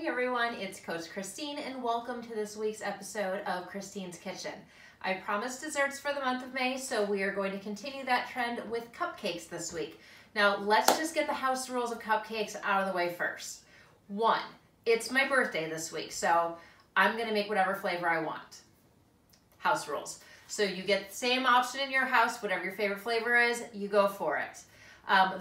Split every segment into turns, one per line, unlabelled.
Hey everyone, it's Coach Christine and welcome to this week's episode of Christine's Kitchen. I promised desserts for the month of May, so we are going to continue that trend with cupcakes this week. Now let's just get the house rules of cupcakes out of the way first. 1, it's my birthday this week, so I'm going to make whatever flavor I want. House rules. So you get the same option in your house, whatever your favorite flavor is, you go for it.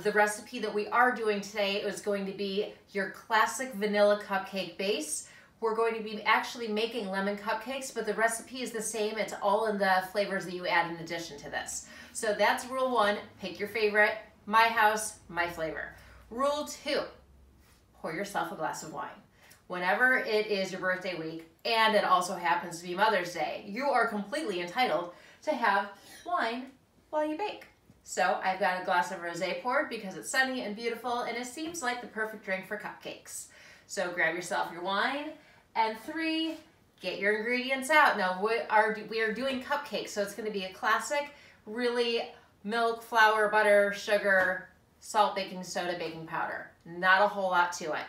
The recipe that we are doing today is going to be your classic vanilla cupcake base. We're going to be actually making lemon cupcakes, but the recipe is the same. It's all in the flavors that you add in addition to this. So that's rule 1, pick your favorite, my house, my flavor. Rule 2, pour yourself a glass of wine. Whenever it is your birthday week, and it also happens to be Mother's Day, you are completely entitled to have wine while you bake. So I've got a glass of rosé poured because it's sunny and beautiful and it seems like the perfect drink for cupcakes. So grab yourself your wine. And 3, get your ingredients out. Now we are doing cupcakes, so it's going to be a classic, really milk, flour, butter, sugar, salt, baking soda, baking powder. Not a whole lot to it.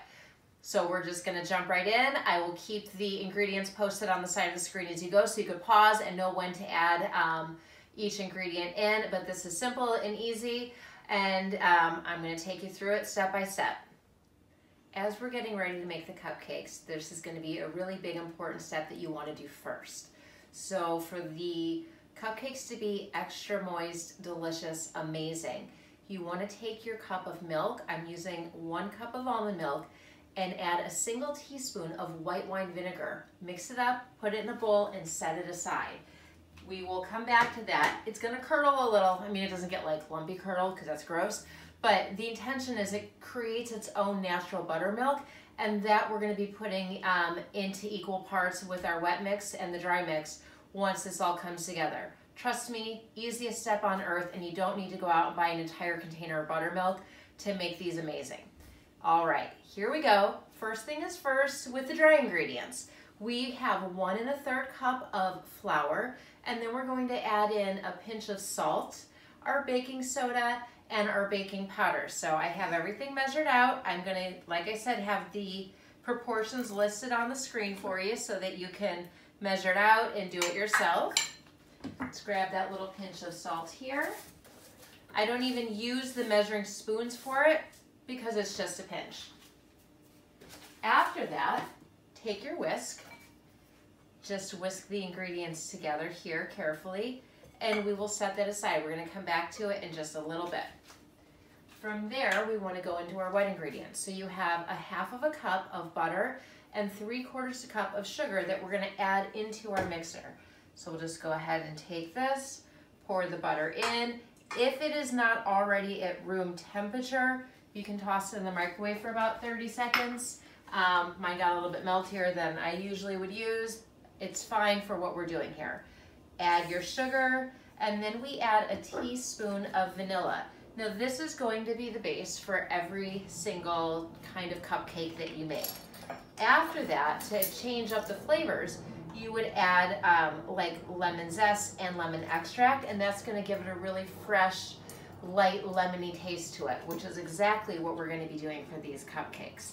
So we're just going to jump right in. I will keep the ingredients posted on the side of the screen as you go so you could pause and know when to add each ingredient in, but this is simple and easy, and I'm going to take you through it step by step. As we're getting ready to make the cupcakes, this is going to be a really big important step that you want to do first. So for the cupcakes to be extra moist, delicious, amazing, you want to take your cup of milk, I'm using 1 cup of almond milk, and add a single teaspoon of white wine vinegar. Mix it up, put it in a bowl, and set it aside. We will come back to that. It's going to curdle a little. I mean, it doesn't get like lumpy curdle because that's gross, but the intention is it creates its own natural buttermilk, and that we're going to be putting into equal parts with our wet mix and the dry mix once this all comes together. Trust me, easiest step on earth, and you don't need to go out and buy an entire container of buttermilk to make these amazing. All right, here we go. First thing is first with the dry ingredients. We have 1 1/3 cup of flour, and then we're going to add in a pinch of salt, our baking soda, and our baking powder. So I have everything measured out. I'm going to, like I said, have the proportions listed on the screen for you so that you can measure it out and do it yourself. Let's grab that little pinch of salt here. I don't even use the measuring spoons for it because it's just a pinch. After that, take your whisk. Just whisk the ingredients together here carefully, and we will set that aside. We're going to come back to it in just a little bit. From there, we want to go into our wet ingredients. So you have a 1/2 cup of butter and 3/4 cup of sugar that we're going to add into our mixer. So we'll just go ahead and take this, pour the butter in. If it is not already at room temperature, you can toss it in the microwave for about 30 seconds. Mine got a little bit meltier than I usually would use. It's fine for what we're doing here. Add your sugar, and then we add a teaspoon of vanilla. Now this is going to be the base for every single kind of cupcake that you make. After that, to change up the flavors, you would add like lemon zest and lemon extract, and that's going to give it a really fresh, light, lemony taste to it, which is exactly what we're going to be doing for these cupcakes.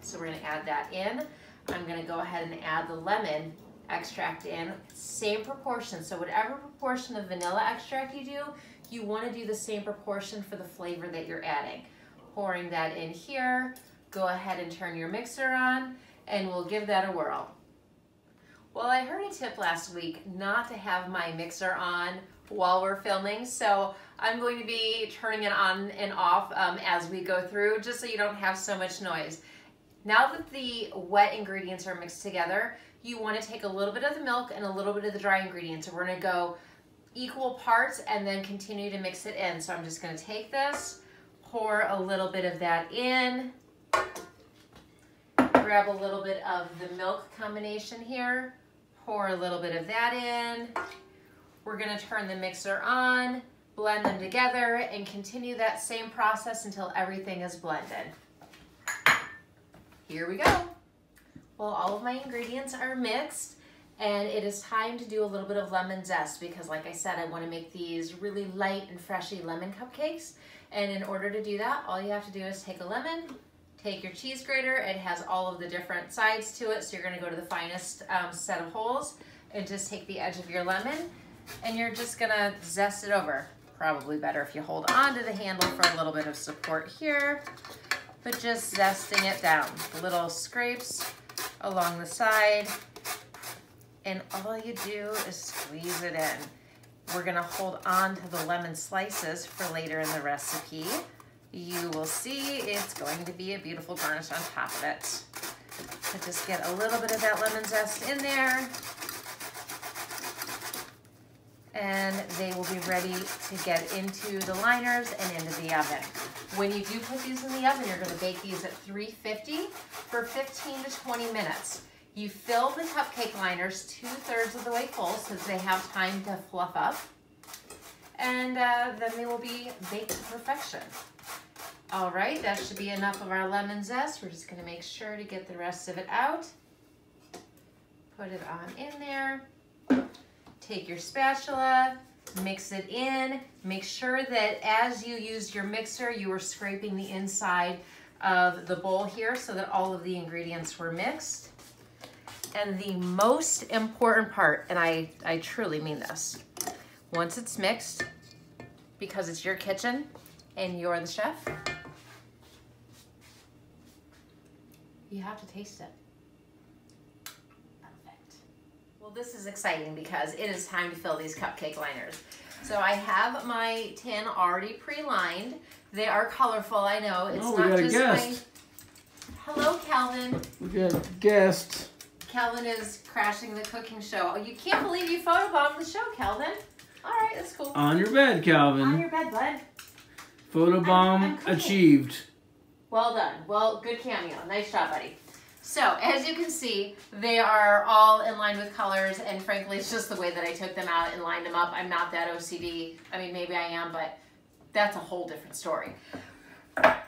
So we're going to add that in. I'm going to go ahead and add the lemon extract in, same proportion. So whatever proportion of vanilla extract you do, you want to do the same proportion for the flavor that you're adding. Pouring that in here, go ahead and turn your mixer on, and we'll give that a whirl. Well, I heard a tip last week not to have my mixer on while we're filming, so I'm going to be turning it on and off as we go through, just so you don't have so much noise. Now that the wet ingredients are mixed together, you want to take a little bit of the milk and a little bit of the dry ingredients. So we're going to go equal parts and then continue to mix it in. So I'm just going to take this, pour a little bit of that in, grab a little bit of the milk combination here, pour a little bit of that in. We're going to turn the mixer on, blend them together, and continue that same process until everything is blended. Here we go. Well, all of my ingredients are mixed, and it is time to do a little bit of lemon zest because, like I said, I want to make these really light and freshy lemon cupcakes. And in order to do that, all you have to do is take a lemon, Take your cheese grater. It has all of the different sides to it, so you're going to go to the finest set of holes and just take the edge of your lemon and you're just going to zest it over. Probably better if you hold on to the handle for a little bit of support here, but just zesting it down. Little scrapes along the side, and all you do is squeeze it in. We're going to hold on to the lemon slices for later in the recipe. You will see it's going to be a beautiful garnish on top of it. So just get a little bit of that lemon zest in there, and they will be ready to get into the liners and into the oven. When you do put these in the oven, you're going to bake these at 350 for 15 to 20 minutes. You fill the cupcake liners 2/3 of the way full so that they have time to fluff up, and then they will be baked to perfection. All right, that should be enough of our lemon zest. We're just going to make sure to get the rest of it out. Put it on in there. Take your spatula, mix it in. Make sure that as you use your mixer, you are scraping the inside of the bowl here so that all of the ingredients were mixed. And the most important part, and I truly mean this, once it's mixed, because it's your kitchen and you're the chef, you have to taste it. Perfect. Well, this is exciting because it is time to fill these cupcake liners. So I have my tin already pre-lined. They are colorful, I know. It's not just my... Hello, Calvin.
We got a guest.
Calvin is crashing the cooking show. Oh, you can't believe you photobombed the show, Calvin. All right, that's cool.
On your bed, Calvin.
On your bed, bud.
Photobomb achieved.
Well done. Well, good cameo. Nice job, buddy. So, as you can see, they are all in line with colors, and frankly, it's just the way that I took them out and lined them up. I'm not that OCD. I mean, maybe I am, but that's a whole different story.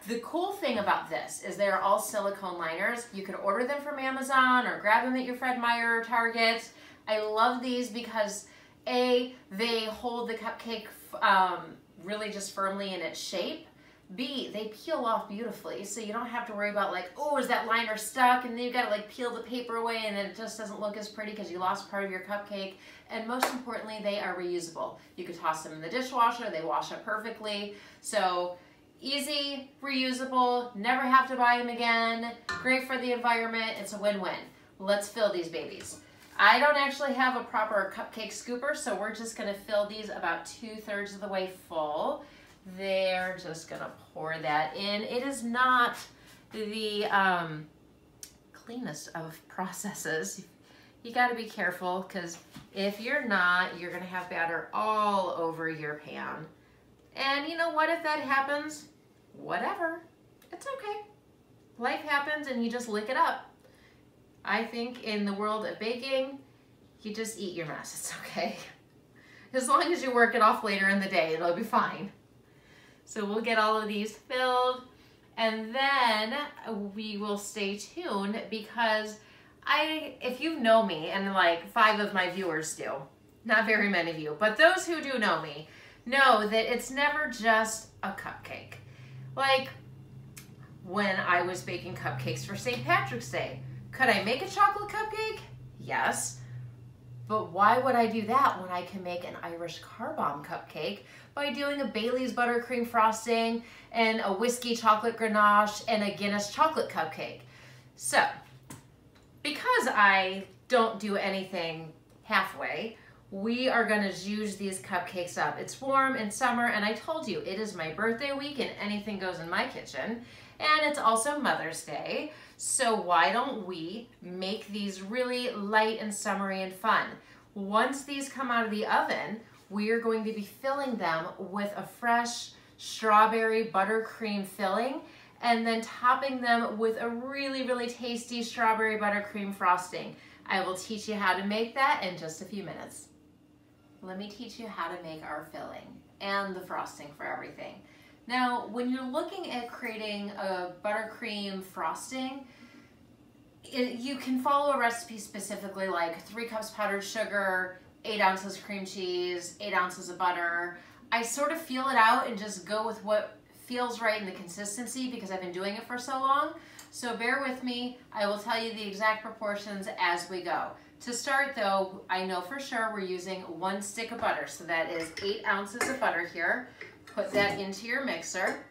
The cool thing about this is they're all silicone liners. You can order them from Amazon or grab them at your Fred Meyer or Target. I love these because A, they hold the cupcake really just firmly in its shape. B, they peel off beautifully, so you don't have to worry about like, oh, is that liner stuck? And then you've got to like peel the paper away and then it just doesn't look as pretty because you lost part of your cupcake. And most importantly, they are reusable. You could toss them in the dishwasher, they wash up perfectly. So easy, reusable, never have to buy them again, great for the environment, it's a win-win. Let's fill these babies. I don't actually have a proper cupcake scooper, so we're just gonna fill these about 2/3 of the way full. They're just gonna pour that in. It is not the cleanest of processes. You gotta be careful, because if you're not, you're gonna have batter all over your pan. And you know what, if that happens, whatever, it's okay. Life happens and you just lick it up. I think in the world of baking, you just eat your mess, it's okay. As long as you work it off later in the day, it'll be fine. So we'll get all of these filled, and then we will stay tuned because if you know me, and like 5 of my viewers do, not very many of you, but those who do know me, know that it's never just a cupcake. Like when I was baking cupcakes for St. Patrick's Day, could I make a chocolate cupcake? Yes. But why would I do that when I can make an Irish car bomb cupcake by doing a Bailey's buttercream frosting and a whiskey chocolate ganache and a Guinness chocolate cupcake? So, because I don't do anything halfway, we are going to zhuzh these cupcakes up. It's warm and summer, and I told you it is my birthday week and anything goes in my kitchen. And it's also Mother's Day, so why don't we make these really light and summery and fun? Once these come out of the oven, we are going to be filling them with a fresh strawberry buttercream filling and then topping them with a really, really tasty strawberry buttercream frosting. I will teach you how to make that in just a few minutes. Let me teach you how to make our filling and the frosting for everything. Now, when you're looking at creating a buttercream frosting, you can follow a recipe specifically like 3 cups powdered sugar, 8 ounces cream cheese, 8 ounces of butter. I sort of feel it out and just go with what feels right in the consistency because I've been doing it for so long. So bear with me. I will tell you the exact proportions as we go. To start though, I know for sure we're using 1 stick of butter. So that is 8 ounces of butter here. Put that into your mixer.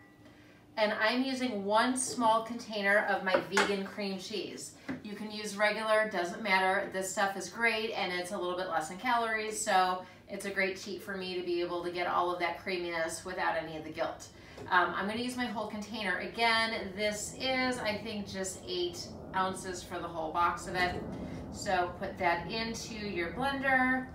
And I'm using 1 small container of my vegan cream cheese. You can use regular, doesn't matter. This stuff is great and it's a little bit less in calories, so it's a great cheat for me to be able to get all of that creaminess without any of the guilt. I'm gonna use my whole container. Again, this is, I think, just 8 ounces for the whole box of it. So put that into your blender,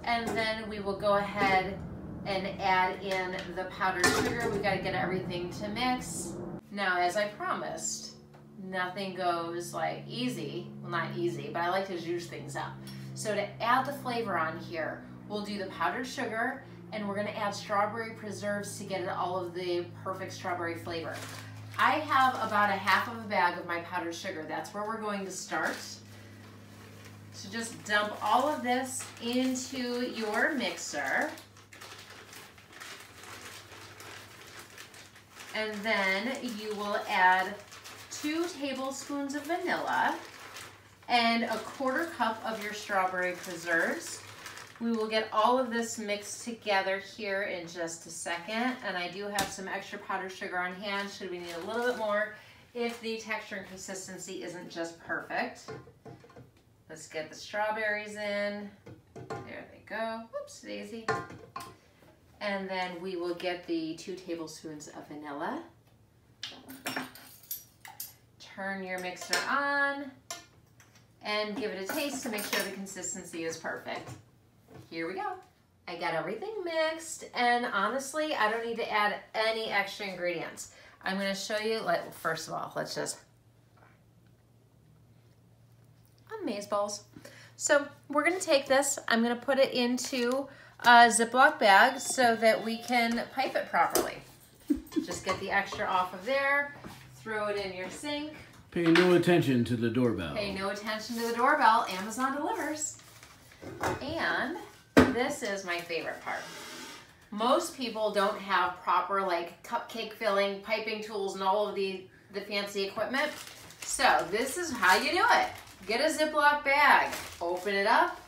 and then we will go ahead and add in the powdered sugar. We've got to get everything to mix. Now, as I promised, nothing goes like easy. Well, not easy, but I like to juice things up. So to add the flavor on here, we'll do the powdered sugar, and we're gonna add strawberry preserves to get it all of the perfect strawberry flavor. I have about 1/2 of a bag of my powdered sugar. That's where we're going to start. So just dump all of this into your mixer. And then you will add 2 tablespoons of vanilla and 1/4 cup of your strawberry preserves. We will get all of this mixed together here in just a second. And I do have some extra powdered sugar on hand should we need a little bit more if the texture and consistency isn't just perfect. Let's get the strawberries in. There they go. Whoops, daisy. And then we will get the 2 tablespoons of vanilla. Turn your mixer on and give it a taste to make sure the consistency is perfect. Here we go. I got everything mixed, and honestly, I don't need to add any extra ingredients. I'm gonna show you, first of all, let's just, amazeballs. So we're gonna take this, I'm gonna put it into a Ziploc bag so that we can pipe it properly. Just get the extra off of there, throw it in your sink.
Pay no attention to the doorbell.
Pay no attention to the doorbell, Amazon delivers. And this is my favorite part. Most people don't have proper like cupcake filling, piping tools, and all of the fancy equipment. So this is how you do it. Get a Ziploc bag, open it up,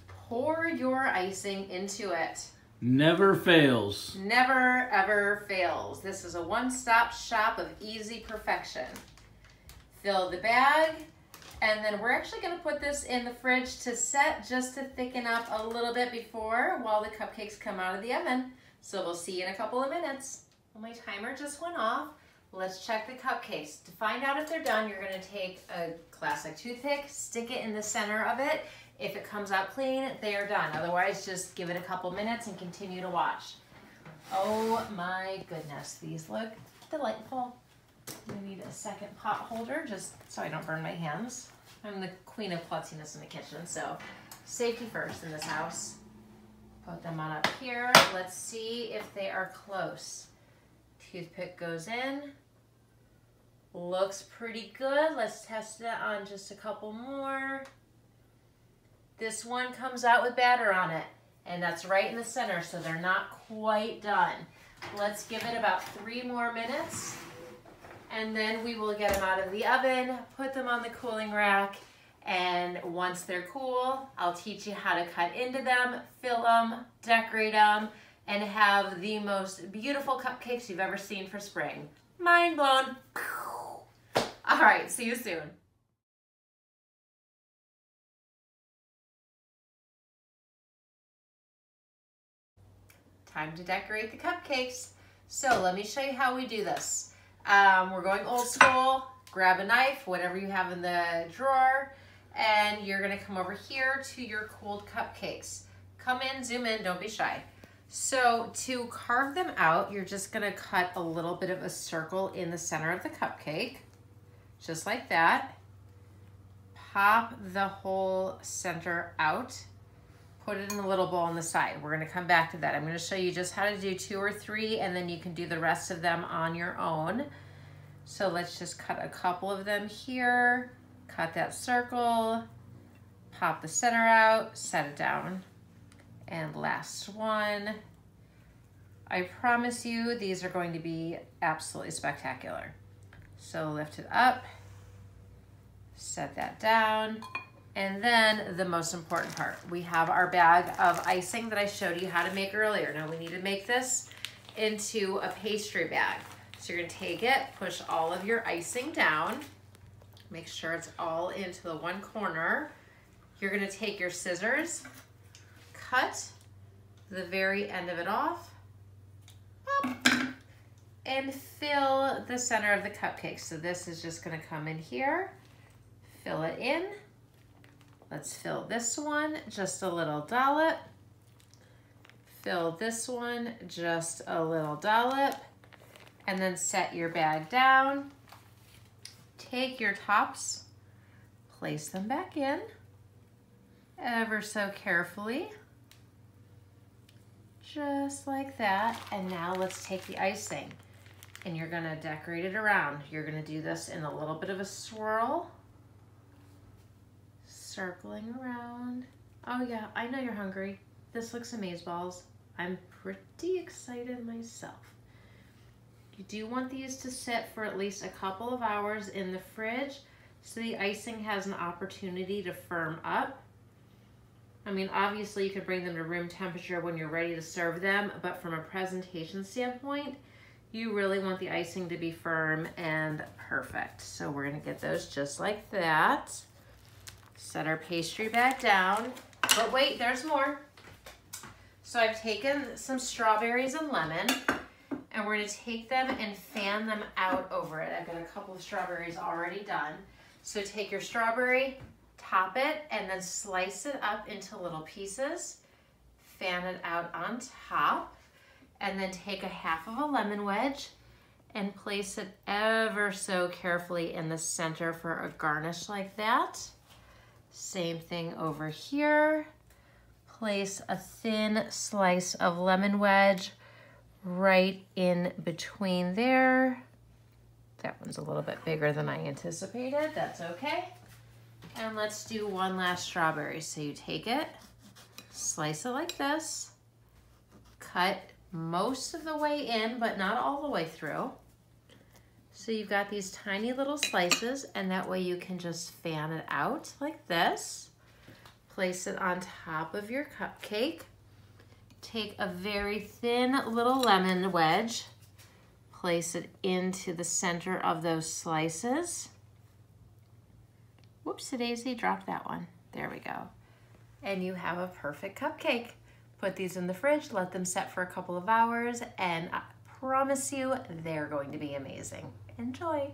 pour your icing into it.
Never fails.
Never, ever fails. This is a one-stop shop of easy perfection. Fill the bag, and then we're actually gonna put this in the fridge to set just to thicken up a little bit before while the cupcakes come out of the oven. So we'll see you in a couple of minutes. Well, my timer just went off. Let's check the cupcakes. To find out if they're done, you're gonna take a classic toothpick, stick it in the center of it. If it comes out clean, they are done. Otherwise, just give it a couple minutes and continue to watch. Oh my goodness, these look delightful. I need a second pot holder just so I don't burn my hands. I'm the queen of klutziness in the kitchen, so safety first in this house. Put them on up here. Let's see if they are close. Toothpick goes in. Looks pretty good. Let's test it on just a couple more. This one comes out with batter on it, and that's right in the center, so they're not quite done. Let's give it about 3 more minutes, and then we will get them out of the oven, put them on the cooling rack, and once they're cool, I'll teach you how to cut into them, fill them, decorate them, and have the most beautiful cupcakes you've ever seen for spring. Mind blown. All right, see you soon. Time to decorate the cupcakes. So let me show you how we do this. We're going old school. Grab a knife, whatever you have in the drawer, and you're gonna come over here to your cooled cupcakes. Come in, zoom in, don't be shy. So to carve them out, you're just gonna cut a little bit of a circle in the center of the cupcake, just like that. Pop the whole center out. Put it in a little bowl on the side. We're gonna come back to that. I'm gonna show you just how to do 2 or 3, and then you can do the rest of them on your own. So let's just cut a couple of them here, cut that circle, pop the center out, set it down. And last one. I promise you these are going to be absolutely spectacular. So lift it up, set that down, and then the most important part. We have our bag of icing that I showed you how to make earlier. Now we need to make this into a pastry bag. So you're gonna take it, push all of your icing down, make sure it's all into the one corner. You're gonna take your scissors, cut the very end of it off, and fill the center of the cupcake. So this is just gonna come in here, fill it in. Let's fill this one, just a little dollop. Fill this one, just a little dollop. And then set your bag down. Take your tops, place them back in, ever so carefully. Just like that. And now let's take the icing and you're gonna decorate it around. You're gonna do this in a little bit of a swirl. Circling around. Oh yeah, I know you're hungry. This looks amazeballs. I'm pretty excited myself. You do want these to sit for at least a couple of hours in the fridge so the icing has an opportunity to firm up. I mean, obviously you could bring them to room temperature when you're ready to serve them, but from a presentation standpoint, you really want the icing to be firm and perfect. So we're gonna get those just like that. Set our pastry bag down, but wait, there's more. So I've taken some strawberries and lemon, and we're gonna take them and fan them out over it. I've got a couple of strawberries already done. So take your strawberry, top it, and then slice it up into little pieces. Fan it out on top, and then take a half of a lemon wedge and place it ever so carefully in the center for a garnish like that. Same thing over here. Place a thin slice of lemon wedge right in between there. That one's a little bit bigger than I anticipated. That's okay. And let's do one last strawberry. So you take it, slice it like this, cut most of the way in, but not all the way through. So you've got these tiny little slices, and that way you can just fan it out like this. Place it on top of your cupcake. Take a very thin little lemon wedge, place it into the center of those slices. Whoopsie-daisy, dropped that one. There we go. And you have a perfect cupcake. Put these in the fridge, let them set for a couple of hours, and I promise you they're going to be amazing. Enjoy.